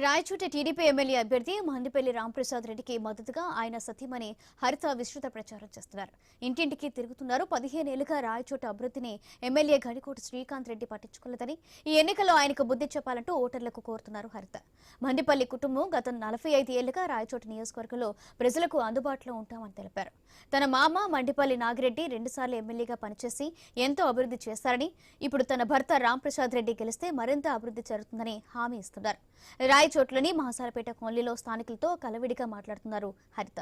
Rayachoti TDP MLA అభ్యర్థి మందిపల్లి రాంప్రసాద్ రెడ్డికి మద్దతుగా ఆయన సతీమణి హరిత విస్తృత ప్రచారం చేస్తున్నారు. ఇంటింటికి తిరుగుతున్నారు. 15 ఏళ్లుగా రాయచోటి అభివృద్ధిని ఎమ్మెల్యే గడికోట శ్రీకాంత్ రెడ్డి పట్టించుకోలేదని, ఈ ఎన్నికల్లో ఆయనకు బుద్ధి చెప్పాలంటూ ఓటర్లకు కోరుతున్నారు హరిత. మందిపల్లి కుటుంబం గత 45 ఏళ్లుగా రాయచోటి నియోజకవర్గంలో ప్రజలకు అందుబాటులో ఉంటామని తెలిపారు. తన మామ మండిపల్లి నాగిరెడ్డి 2 సార్లు ఎమ్మెల్యేగా పనిచేసి ఎంతో అభివృద్ధి చేశారని, ఇప్పుడు తన భర్త రాంప్రసాద్ రెడ్డి గెలిస్తే మరింత అభివృద్ధి జరుగుతుందని హామీ ఇస్తున్నారు. రాయచోట్లోని మహాసాలపేట కాలనీలో స్థానికులతో కలవిడిగా మాట్లాడుతున్నారు హరిత.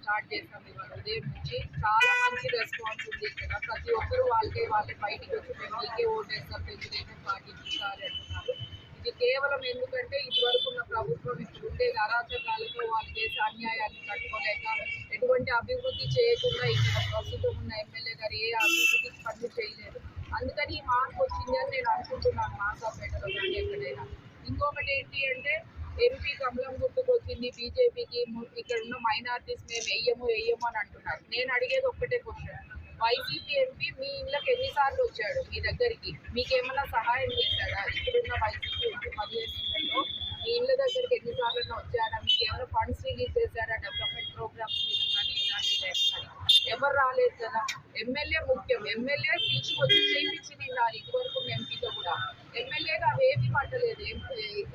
స్టార్ట్ చేసాం ఇవాళ ఉదయం నుంచి. చాలా మంచి రెస్పాన్స్ ఉంది ఇక్కడ. ప్రతి ఒక్కరు వాళ్ళకే బయటికి వచ్చి మేము మీకే ఓటేస్తాం, తెలుగుదేశం పార్టీ చూసారు అంటున్నారు. ఇది కేవలం ఎందుకంటే ఇదివరకు ఉన్న ప్రభుత్వం ఇప్పుడు ఉండేది అరాచకాలతో వాళ్ళు చేసే అన్యాయాన్ని కట్టుకోలేక ఎటువంటి అభివృద్ధి చేయకుండా ఇక్కడ ప్రస్తుతం ఉన్న ఎమ్మెల్యే గారు ఏ అభివృద్ధి పనులు చేయలేదు. అందుకని ఈ మార్పు వచ్చింది అని నేను అనుకుంటున్నాను. మాసాపేటలో కానీ ఎక్కడైనా. ఇంకొకటి ఏంటి అంటే ఎంపీ కమలం గుర్తుకు వచ్చింది బీజేపీకి. ఇక్కడ ఉన్న మైనార్టీస్ మేము వెయ్యము అని అంటున్నారు. నేను అడిగేది ఒక్కటే క్వశ్చన్, వైసీపీ ఎంపీ మీ ఇళ్ళకి ఎన్నిసార్లు వచ్చాడు? మీ దగ్గరికి మీకేమన్నా సహాయం చేశాడా? ఇక్కడున్న వైసీపీ ఎంపీ 15 ఏళ్లలో మీ ఇళ్ళ దగ్గరికి ఎన్నిసార్లు వచ్చాడా? మీకు ఏమైనా ఫండ్స్ రిలీజ్ చేశారా? డెవలప్మెంట్ ప్రోగ్రామ్స్ మీద కానీ ఎవరు రాలేదు కదా. ఎమ్మెల్యే ముఖ్యం. ఎమ్మెల్యే తీసుకొచ్చి చేయించి తిన్నారు ఇదివరకు ఎంపీతో కూడా. ఎమ్మెల్యేగా అవేమీ పట్టలేదు.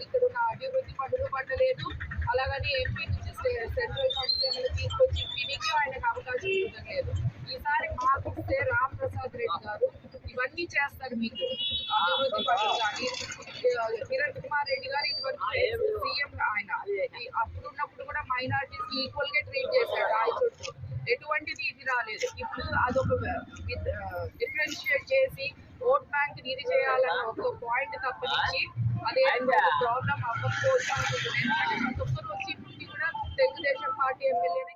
ఇక్కడ ఉన్న అభివృద్ధి పనులు పట్టలేదు. అలాగని ఎంపీ నుంచి సెంట్రల్ ఫండ్స్ తీసుకొచ్చి ఇంటికి ఆయనకు అవకాశం ఇవ్వలేదు. ఈసారి మాకు ఇస్తే రాంప్రసాద్ రెడ్డి గారు ఇవన్నీ చేస్తారు. మీకు అభివృద్ధి పనులు కానీ కిరణ్ కుమార్ రెడ్డి గారు ఇదివరకు సీఎం ఆయన అప్పుడున్నప్పుడు కూడా మైనార్టీస్ ఈక్వల్ గా ట్రీట్ చేశాడు. రాయచోటు ఎటువంటిది ఇది రాలేదు. ఇప్పుడు అదొక డిఫరెన్షియేట్ చేసి ఓట్ బ్యాంక్ ఇది చేయాలని ఒక పాయింట్ తప్పనిచ్చి అదే ప్రాబ్లం అవ్వకపోవచ్చు అనుకుంటున్నాను. ఎందుకంటే ప్రతి ఒక్కరు వచ్చి ఇప్పుడు కూడా తెలుగుదేశం పార్టీ ఎమ్మెల్యేనే